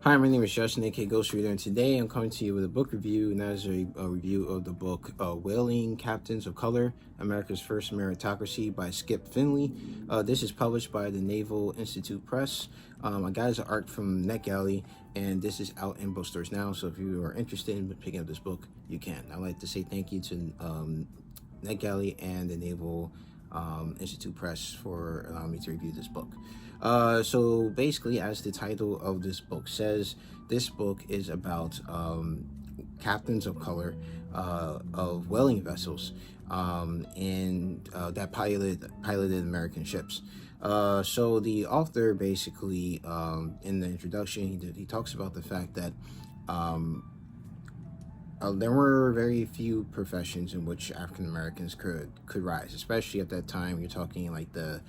Hi, my name is Justin, aka Ghost Reader, and today I'm coming to you with a book review, and that is a review of the book Whaling Captains of Color, America's First Meritocracy by Skip Finley. This is published by the Naval Institute Press. I got his art from NetGalley, and this is out in bookstores now, so if you are interested in picking up this book, you can. I'd like to say thank you to NetGalley and the Naval Institute Press for allowing me to review this book. So basically, as the title of this book says, this book is about captains of color of whaling vessels that piloted American ships. So the author basically, in the introduction, he talks about the fact that there were very few professions in which African Americans could rise, especially at that time. You're talking like the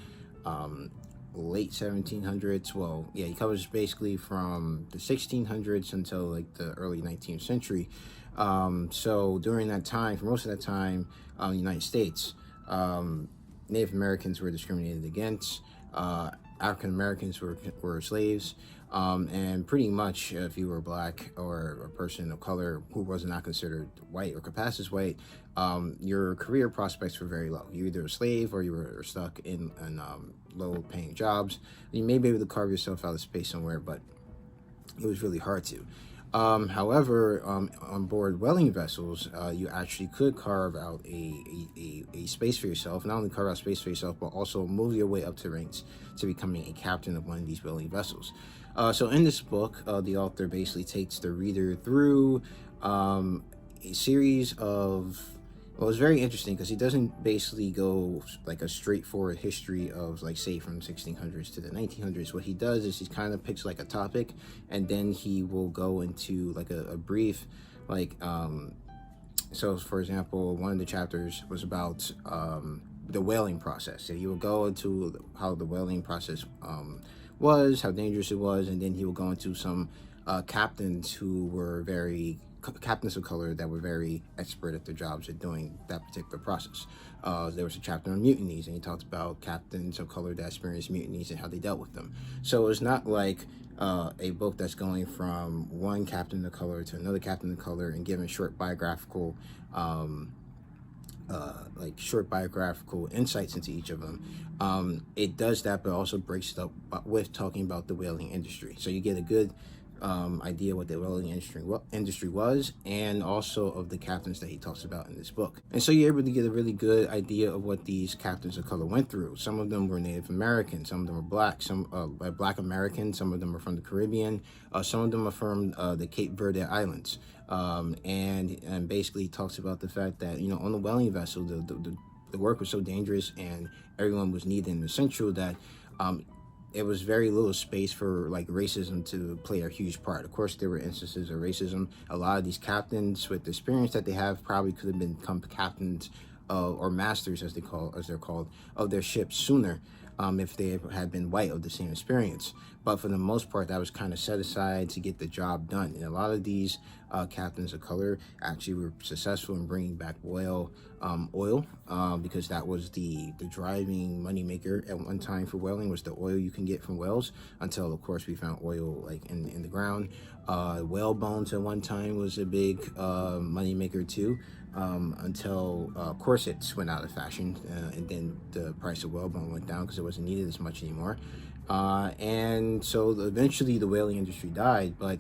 late 1700s. Well, yeah, he covers basically from the 1600s until like the early 19th century. So during that time, for most of that time, in the United States, Native Americans were discriminated against. African Americans were slaves. And pretty much if you were black or a person of color who was not considered white or classed as white, your career prospects were very low. You were either a slave or you were stuck in low paying jobs. You may be able to carve yourself out of space somewhere, but it was really hard to. However, on board whaling vessels, you actually could carve out a space for yourself. Not only carve out space for yourself, but also move your way up to ranks to becoming a captain of one of these whaling vessels. So in this book, the author basically takes the reader through a series of... Well, it's very interesting because he doesn't basically go like a straightforward history of, like, say, from 1600s to the 1900s. What he does is he kind of picks like a topic, and then he will go into like a brief, like, so for example, one of the chapters was about the whaling process. So he will go into how the whaling process was, how dangerous it was, and then he will go into some captains who were captains of color that were very expert at their jobs at doing that particular process. There was a chapter on mutinies, and he talked about captains of color that experienced mutinies and how they dealt with them. So it's not like a book that's going from one captain of color to another captain of color and giving short biographical insights into each of them. It does that, but also breaks it up with talking about the whaling industry. So you get a good idea what the whaling industry was, and also of the captains that he talks about in this book. And so you're able to get a really good idea of what these captains of color went through. Some of them were Native American, some of them were black, some Black American, some of them are from the Caribbean, some of them are from the Cape Verde Islands. And basically he talks about the fact that, you know, on the whaling vessel, the work was so dangerous and everyone was needed and essential that it was very little space for like racism to play a huge part. Of course, there were instances of racism. A lot of these captains, with the experience that they have, probably could have become captains or masters, as they're called, of their ships sooner, if they had been white of the same experience. But for the most part, that was kind of set aside to get the job done. And a lot of these captains of color actually were successful in bringing back oil, because that was the driving moneymaker at one time for whaling, was the oil you can get from whales, until of course we found oil like in the ground. Whale bones at one time was a big moneymaker too, until corsets went out of fashion, and then the price of whalebone went down because it wasn't needed as much anymore. And so eventually the whaling industry died, but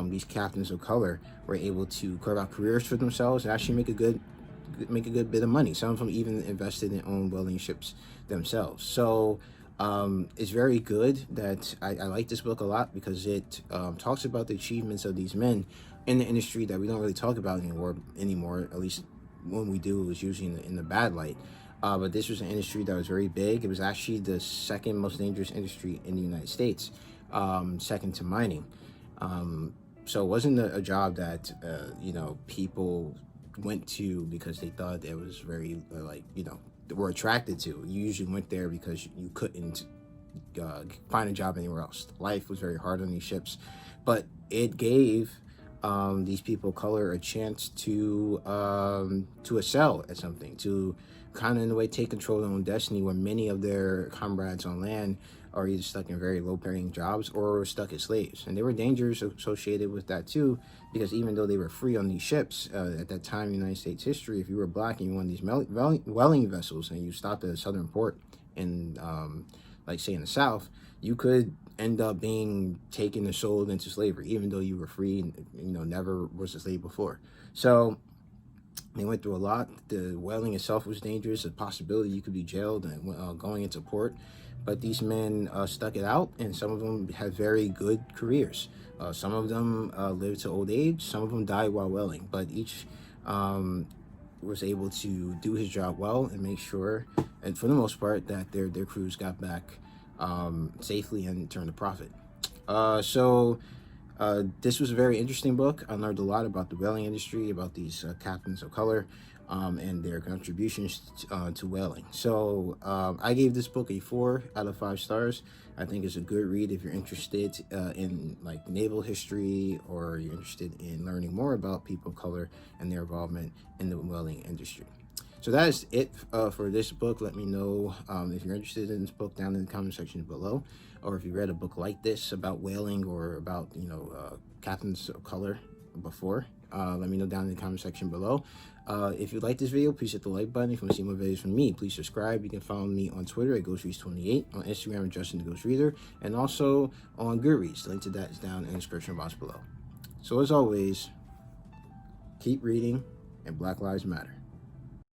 these captains of color were able to carve out careers for themselves and actually make a good bit of money. Some of them even invested in own whaling ships themselves. So it's very good that I like this book a lot, because it talks about the achievements of these men in the industry that we don't really talk about anymore. At least when we do, it was usually in the bad light. But this was an industry that was very big. It was actually the second most dangerous industry in the United States, second to mining. So it wasn't a job that, people went to because they thought it was very, were attracted to. You usually went there because you couldn't find a job anywhere else. Life was very hard on these ships, but it gave these people of color a chance to excel at something, to kind of in a way take control of their own destiny, where many of their comrades on land are either stuck in very low-paying jobs or were stuck as slaves. And there were dangers associated with that too, because even though they were free on these ships, at that time in United States history, if you were black and you were on these whaling vessels and you stopped at a southern port in, like say in the South, you could end up being taken and sold into slavery, even though you were free and, you know, never was a slave before. So they went through a lot. The whaling itself was dangerous. A possibility you could be jailed and going into port. But these men stuck it out, and some of them had very good careers. Some of them lived to old age. Some of them died while whaling. But each was able to do his job well and make sure, and for the most part, that their crews got back safely and turned a profit. This was a very interesting book. I learned a lot about the whaling industry, about these captains of color, and their contributions to whaling. So I gave this book a 4 out of 5 stars. I think it's a good read if you're interested in like naval history, or you're interested in learning more about people of color and their involvement in the whaling industry. So that is it for this book. Let me know if you're interested in this book down in the comment section below, or if you read a book like this about whaling or about, you know, captains of color before. Let me know down in the comment section below. If you like this video, please hit the like button. If you want to see more videos from me, please subscribe. You can follow me on Twitter at GhostReads28, on Instagram at Justin the Ghost Reader, and also on Goodreads. The link to that is down in the description box below. So as always, keep reading, and Black Lives Matter.